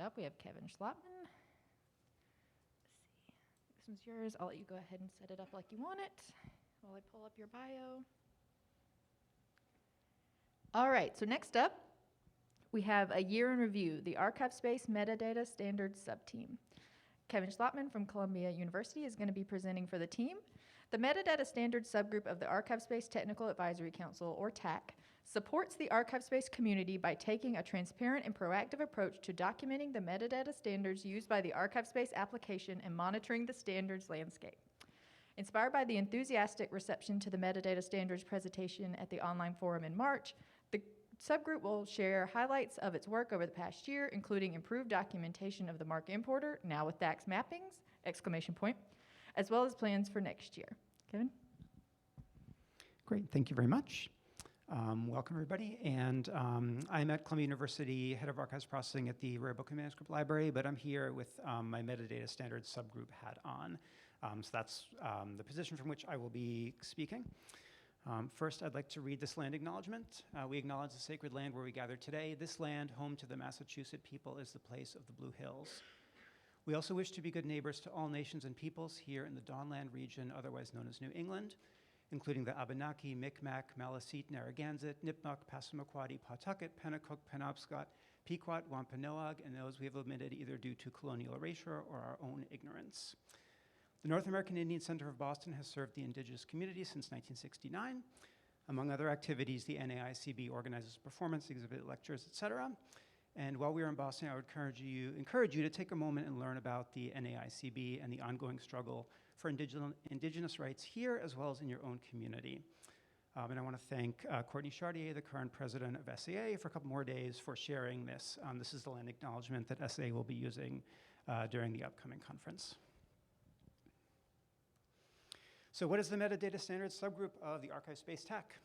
Up, we have Kevin Schlottmann. Let's see. This one's yours. I'll let you go ahead and set it up like you want it while I pull up your bio. All right, so next up, we have a year in review, the ArchivesSpace Metadata Standards Subteam. Kevin Schlottmann from Columbia University is going to be presenting for the team. The Metadata Standards subgroup of the ArchivesSpace Technical Advisory Council, or TAC, supports the ArchivesSpace community by taking a transparent and proactive approach to documenting the metadata standards used by the ArchivesSpace application and monitoring the standards landscape. Inspired by the enthusiastic reception to the metadata standards presentation at the online forum in March, the subgroup will share highlights of its work over the past year, including improved documentation of the MARC importer, now with DACS mappings, exclamation point, as well as plans for next year. Kevin? Great, thank you very much. Welcome everybody, and I'm at Columbia University, head of archives processing at the Rare Book and Manuscript Library, but I'm here with my metadata standards subgroup hat on. So that's the position from which I will be speaking. First, I'd like to read this land acknowledgement. We acknowledge the sacred land where we gather today. This land, home to the Massachusetts people, is the place of the Blue Hills. We also wish to be good neighbors to all nations and peoples here in the Dawnland region, otherwise known as New England, including the Abenaki, Micmac, Maliseet, Narragansett, Nipmuc, Passamaquoddy, Pawtucket, Pennacook, Penobscot, Pequot, Wampanoag, and those we have omitted either due to colonial erasure or our own ignorance. The North American Indian Center of Boston has served the indigenous community since 1969. Among other activities, the NAICB organizes performance, exhibit lectures, etc. And while we are in Boston, I would encourage you to take a moment and learn about the NAICB and the ongoing struggle for indigenous rights here as well as in your own community. And I want to thank Courtney Chartier, the current president of SAA, for a couple more days for sharing this. This is the land acknowledgement that SAA will be using during the upcoming conference. So what is the metadata standards subgroup of the ArchivesSpace TAC?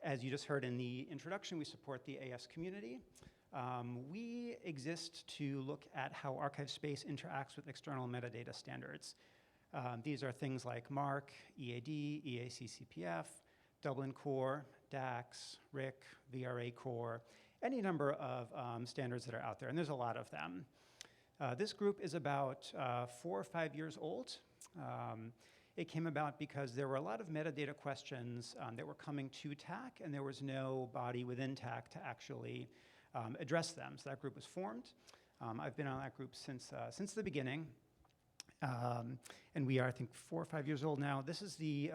As you just heard in the introduction, we support the AS community. We exist to look at how ArchivesSpace interacts with external metadata standards. These are things like MARC, EAD, EACCPF, Dublin Core, DACS, RIC, VRA Core, any number of standards that are out there, and there's a lot of them. This group is about 4 or 5 years old. It came about because there were a lot of metadata questions that were coming to TAC, and there was no body within TAC to actually address them. So that group was formed. I've been on that group since the beginning, and we are, I think, 4 or 5 years old now. This is the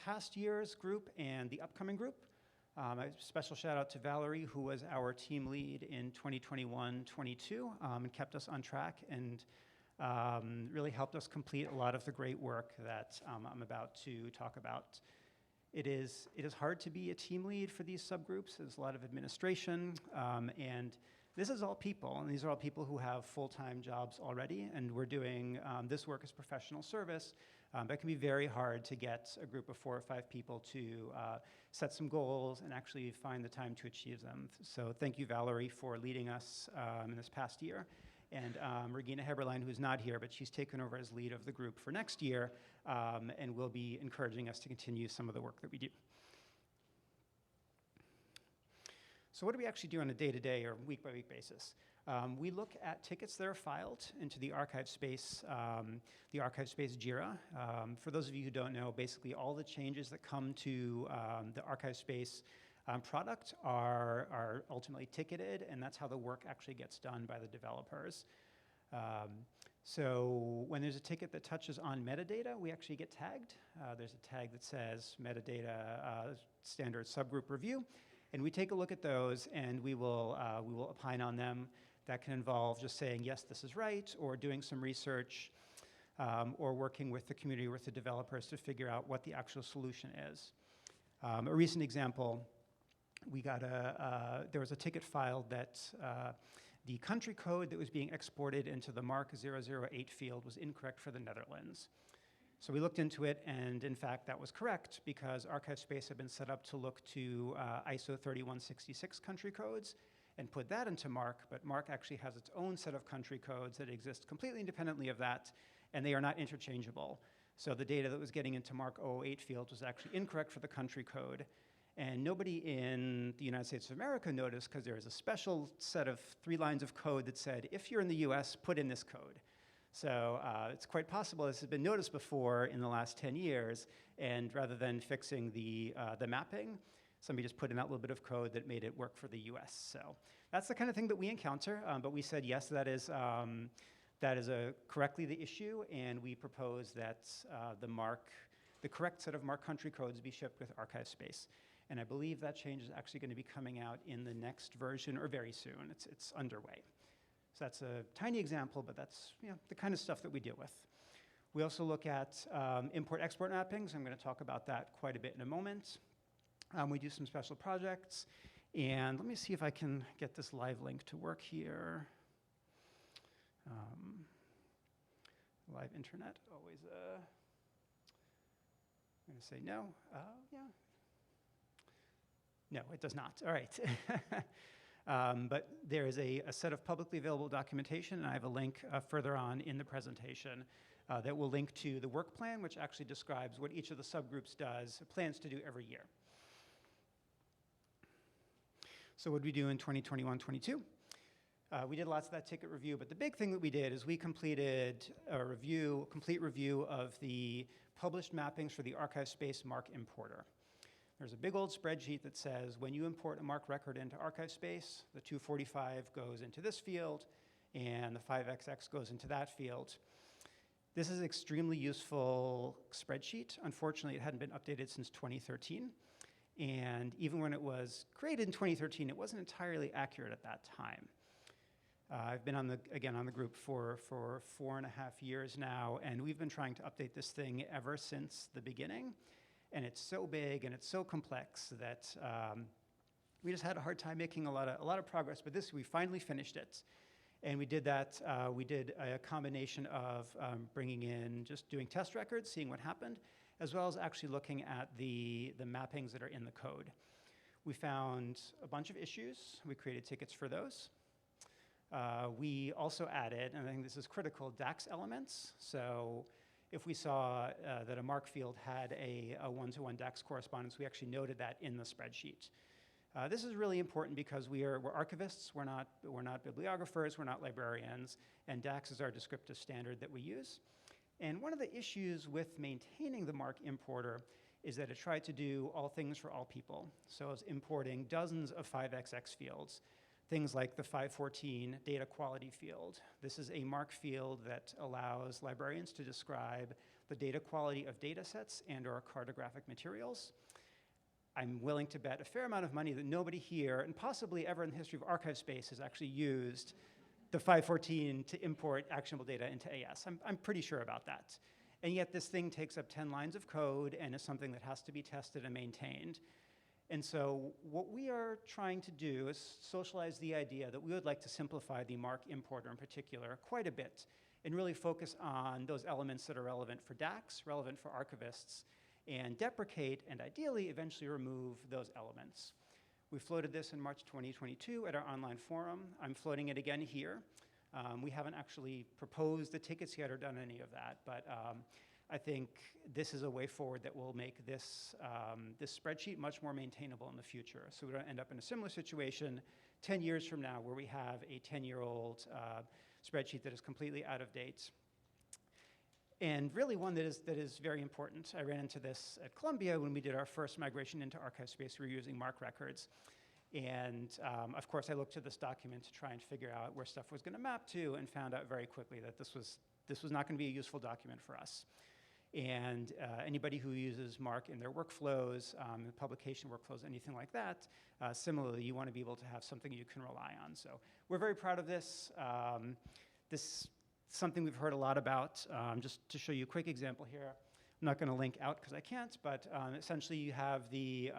past year's group and the upcoming group. A special shout out to Valerie, who was our team lead in 2021-22 and kept us on track and really helped us complete a lot of the great work that I'm about to talk about. It is hard to be a team lead for these subgroups. There's a lot of administration, and this is all people, and these are all people who have full-time jobs already, and we're doing this work as professional service. But it can be very hard to get a group of 4 or 5 people to set some goals and actually find the time to achieve them. So thank you, Valerie, for leading us in this past year. And Regina Heberlein, who's not here, but she's taken over as lead of the group for next year and will be encouraging us to continue some of the work that we do. So what do we actually do on a day-to-day or week-by-week basis? We look at tickets that are filed into the ArchivesSpace JIRA. For those of you who don't know, basically all the changes that come to the ArchivesSpace product are ultimately ticketed, and that's how the work actually gets done by the developers. So when there's a ticket that touches on metadata, we actually get tagged. There's a tag that says metadata standard subgroup review, and we take a look at those, and we will opine on them. That can involve just saying, yes, this is right, or doing some research, or working with the community, with the developers to figure out what the actual solution is. A recent example, there was a ticket filed that the country code that was being exported into the MARC 008 field was incorrect for the Netherlands. So we looked into it, and in fact that was correct because ArchivesSpace had been set up to look to ISO 3166 country codes and put that into MARC, but MARC actually has its own set of country codes that exist completely independently of that, and they are not interchangeable. So the data that was getting into MARC 008 field was actually incorrect for the country code, And nobody in the United States of America noticed because there was a special set of 3 lines of code that said, if you're in the US, put in this code. So it's quite possible this has been noticed before in the last 10 years, and rather than fixing the mapping, somebody just put in that little bit of code that made it work for the US. So that's the kind of thing that we encounter, but we said, yes, that is correctly the issue, and we propose that the correct set of MARC country codes be shipped with ArchivesSpace. And I believe that change is actually going to be coming out in the next version or very soon. It's underway. So that's a tiny example, but that's the kind of stuff that we deal with. We also look at import-export mappings. I'm going to talk about that quite a bit in a moment. We do some special projects. And let me see if I can get this live link to work here. Live internet, always I'm going to say no. Yeah. No, it does not. All right. But there is a set of publicly available documentation, and I have a link further on in the presentation that will link to the work plan, which actually describes what each of the subgroups plans to do every year. So what did we do in 2021-22? We did lots of that ticket review, but the big thing that we did is we completed a complete review of the published mappings for the ArchivesSpace MARC importer. There's a big old spreadsheet that says when you import a MARC record into ArchivesSpace, the 245 goes into this field, and the 5XX goes into that field. This is an extremely useful spreadsheet. Unfortunately, it hadn't been updated since 2013. And even when it was created in 2013, it wasn't entirely accurate at that time. I've been on the group for 4.5 years now, and we've been trying to update this thing ever since the beginning. And it's so big and it's so complex that we just had a hard time making a lot of progress. But we finally finished it. And we did that. We did a combination of bringing in, just doing test records, seeing what happened, as well as actually looking at the mappings that are in the code. We found a bunch of issues. We created tickets for those. We also added, and I think this is critical, DACS elements. So if we saw that a MARC field had a one-to-one DACS correspondence, we actually noted that in the spreadsheet. This is really important because we're archivists. We're not bibliographers. We're not librarians. And DACS is our descriptive standard that we use. And one of the issues with maintaining the MARC importer is that it tried to do all things for all people. So it's importing dozens of 5XX fields, things like the 514 data quality field. This is a MARC field that allows librarians to describe the data quality of data sets and/or cartographic materials. I'm willing to bet a fair amount of money that nobody here, and possibly ever in the history of ArchivesSpace, has actually used the 514 to import actionable data into AS. I'm pretty sure about that. And yet this thing takes up 10 lines of code and is something that has to be tested and maintained. And so what we are trying to do is socialize the idea that we would like to simplify the MARC importer in particular quite a bit and really focus on those elements that are relevant for DACS, relevant for archivists, and deprecate and ideally eventually remove those elements. We floated this in March 2022 at our online forum. I'm floating it again here. We haven't actually proposed the tickets yet or done any of that, but I think this is a way forward that will make this spreadsheet much more maintainable in the future. So we don't end up in a similar situation 10 years from now where we have a 10-year-old spreadsheet that is completely out of date. And really one that is very important. I ran into this at Columbia when we did our first migration into ArchivesSpace. We were using MARC records. And of course, I looked to this document to try and figure out where stuff was going to map to, and found out very quickly that this was not going to be a useful document for us. And anybody who uses MARC in their workflows, publication workflows, anything like that, similarly, you want to be able to have something you can rely on. So we're very proud of this. This is something we've heard a lot about. Just to show you a quick example here. I'm not going to link out because I can't, but essentially you have the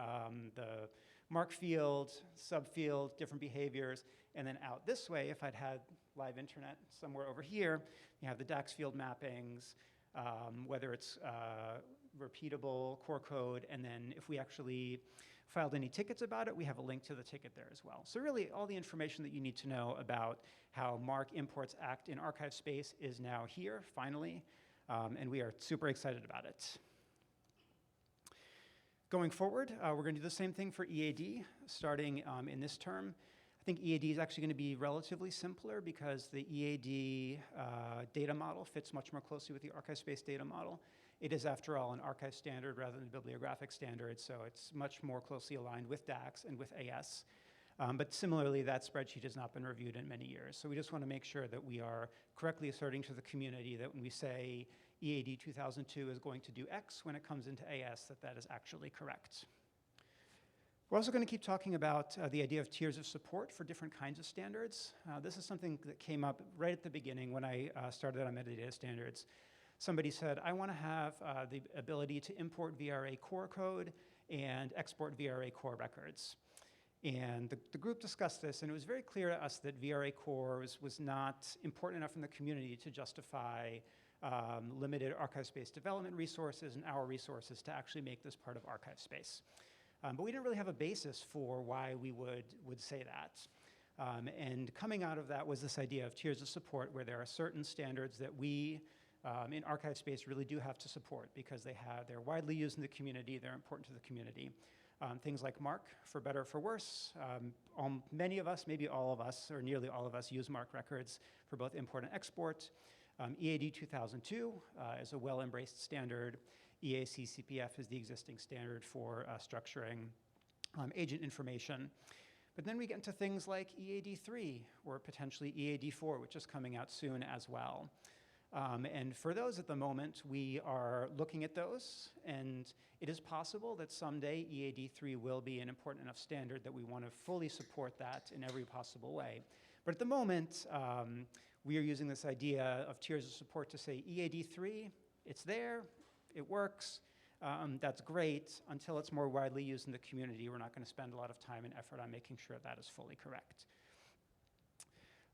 MARC field, subfield, different behaviors, and then out this way, if I'd had live internet somewhere over here, you have the DACS field mappings, whether it's repeatable core code, and then if we actually filed any tickets about it, we have a link to the ticket there as well. So really, all the information that you need to know about how MARC imports act in ArchivesSpace is now here, finally, and we are super excited about it. Going forward, we're going to do the same thing for EAD, starting in this term. I think EAD is actually going to be relatively simpler because the EAD data model fits much more closely with the ArchivesSpace data model. It is, after all, an archive standard rather than a bibliographic standard, so it's much more closely aligned with DACS and with AS. But similarly, that spreadsheet has not been reviewed in many years. So we just want to make sure that we are correctly asserting to the community that when we say EAD 2002 is going to do X when it comes into AS, that is actually correct. We're also going to keep talking about the idea of tiers of support for different kinds of standards. This is something that came up right at the beginning when I started on metadata standards. Somebody said, I want to have the ability to import VRA core code and export VRA core records. And the group discussed this, and it was very clear to us that VRA core was not important enough in the community to justify limited ArchivesSpace development resources and our resources to actually make this part of ArchivesSpace. But we didn't really have a basis for why we would say that. And coming out of that was this idea of tiers of support, where there are certain standards that we in ArchivesSpace really do have to support because they're widely used in the community, they're important to the community. Things like MARC, for better or for worse. Many of us, maybe all of us, or nearly all of us, use MARC records for both import and export. EAD 2002 is a well-embraced standard. EAC-CPF is the existing standard for structuring agent information. But then we get into things like EAD 3 or potentially EAD 4, which is coming out soon as well. And for those at the moment, we are looking at those, and it is possible that someday EAD 3 will be an important enough standard that we want to fully support that in every possible way. But at the moment, we are using this idea of tiers of support to say EAD 3, it's there, it works, that's great. Until it's more widely used in the community, we're not going to spend a lot of time and effort on making sure that is fully correct.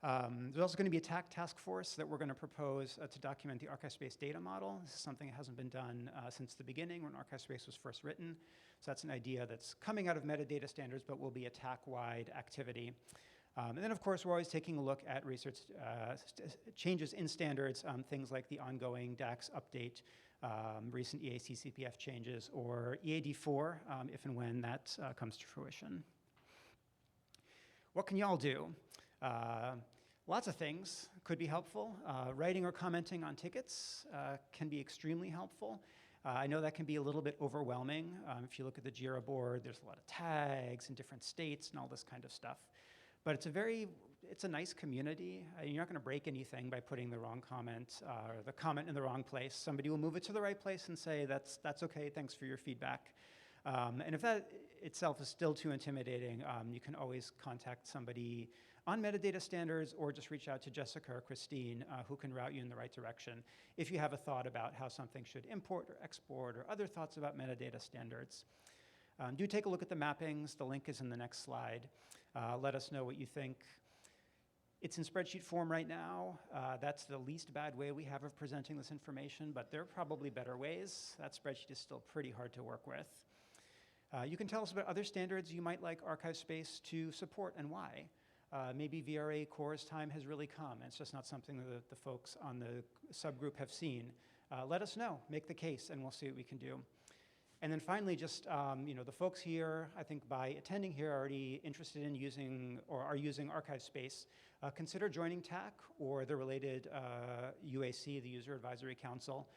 There's also going to be a TAC task force that we're going to propose to document the ArchivesSpace data model. This is something that hasn't been done since the beginning when ArchivesSpace was first written. So that's an idea that's coming out of metadata standards, but will be a TAC-wide activity. And then, of course, we're always taking a look at research changes in standards, things like the ongoing DACS update, recent EAC-CPF changes, or EAD4, if and when that comes to fruition. What can y'all do? Lots of things could be helpful. Writing or commenting on tickets can be extremely helpful. I know that can be a little bit overwhelming. If you look at the JIRA board, there's a lot of tags in different states and all this kind of stuff. But it's a nice community. You're not going to break anything by putting the wrong comment or the comment in the wrong place. Somebody will move it to the right place and say, that's okay, thanks for your feedback. And if that itself is still too intimidating, you can always contact somebody on metadata standards or just reach out to Jessica or Christine, who can route you in the right direction if you have a thought about how something should import or export or other thoughts about metadata standards. Do take a look at the mappings. The link is in the next slide. Let us know what you think. It's in spreadsheet form right now. That's the least bad way we have of presenting this information, but there are probably better ways. That spreadsheet is still pretty hard to work with. You can tell us about other standards you might like ArchivesSpace to support and why. Maybe VRA core's time has really come, and it's just not something that the folks on the subgroup have seen. Let us know, make the case, and we'll see what we can do. And then finally, just the folks here, I think by attending here, are already interested in using or are using ArchivesSpace. Consider joining TAC or the related UAC, the User Advisory Council.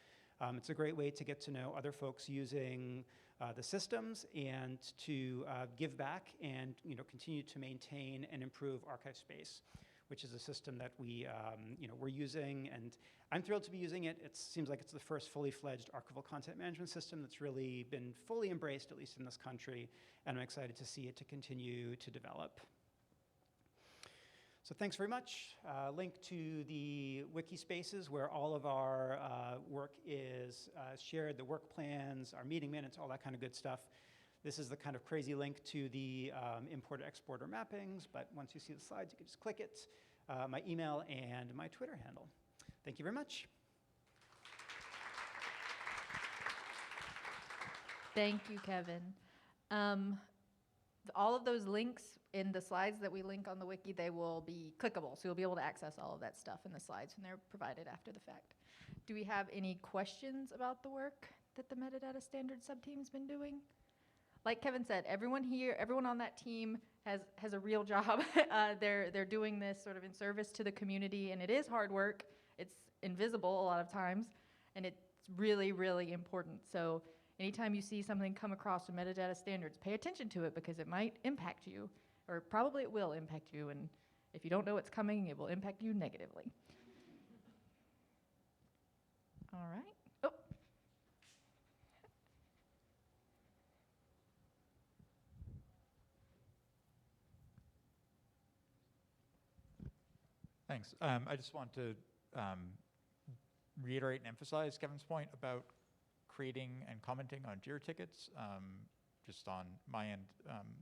It's a great way to get to know other folks using the systems and to give back and continue to maintain and improve ArchivesSpace, which is a system that we're using, and I'm thrilled to be using it. It seems like it's the first fully fledged archival content management system that's really been fully embraced, at least in this country, and I'm excited to see it to continue to develop. So thanks very much. Link to the wiki spaces where all of our work is shared, the work plans, our meeting minutes, all that kind of good stuff. This is the kind of crazy link to the importer-exporter mappings, but once you see the slides, you can just click it. My email and my Twitter handle. Thank you very much. Thank you, Kevin. All of those links in the slides that we link on the wiki, they will be clickable, so you'll be able to access all of that stuff in the slides, and they're provided after the fact. Do we have any questions about the work that the Metadata Standards subteam's been doing? like Kevin said, everyone here, everyone on that team has a real job. They're doing this sort of in service to the community, and it is hard work. It's invisible a lot of times, and it's really, really important. So anytime you see something come across with metadata standards, pay attention to it because it might impact you, or probably it will impact you, and if you don't know what's coming, it will impact you negatively. All right. Oh. Thanks. I just want to reiterate and emphasize Kevin's point about creating and commenting on JIRA tickets. Just on my end,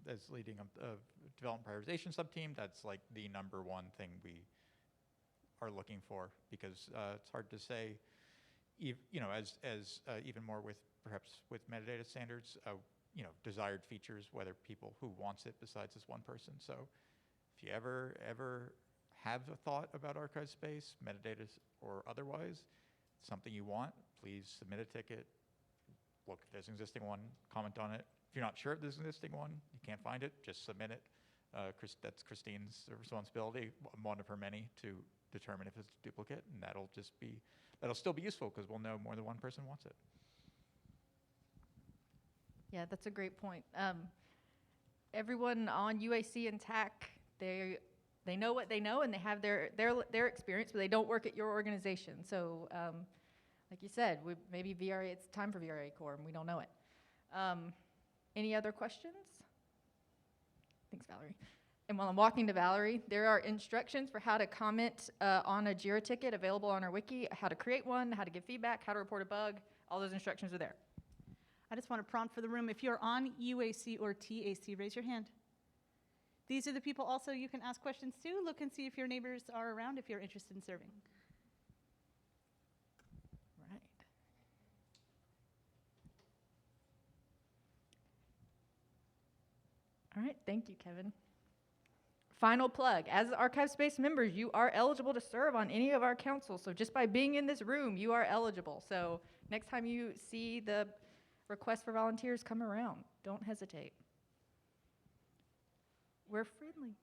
as leading a development prioritization subteam, that's like the #1 thing we are looking for, because it's hard to say, as even more with perhaps with metadata standards, desired features, whether people who wants it besides this one person. So if you ever have a thought about ArchivesSpace, metadata or otherwise, something you want, please submit a ticket. Look if there's an existing one, comment on it. If you're not sure if there's an existing one, you can't find it, just submit it. That's Christine's responsibility, one of her many, to determine if it's a duplicate, and that'll still be useful because we'll know more than one person wants it. Yeah, that's a great point. Everyone on UAC and TAC, they know what they know, and they have their experience, but they don't work at your organization. So, like you said, maybe VRA, it's time for VRA core, and we don't know it. Any other questions? Thanks, Valerie. And while I'm walking to Valerie, there are instructions for how to comment on a JIRA ticket available on our wiki, how to create one, how to give feedback, how to report a bug. All those instructions are there. I just want to prompt for the room. If you're on UAC or TAC, raise your hand. These are the people also you can ask questions to. Look and see if your neighbors are around if you're interested in serving. Right. All right, thank you, Kevin. Final plug, as ArchivesSpace members, you are eligible to serve on any of our councils. So just by being in this room, you are eligible. So next time you see the request for volunteers come around, don't hesitate. We're friendly.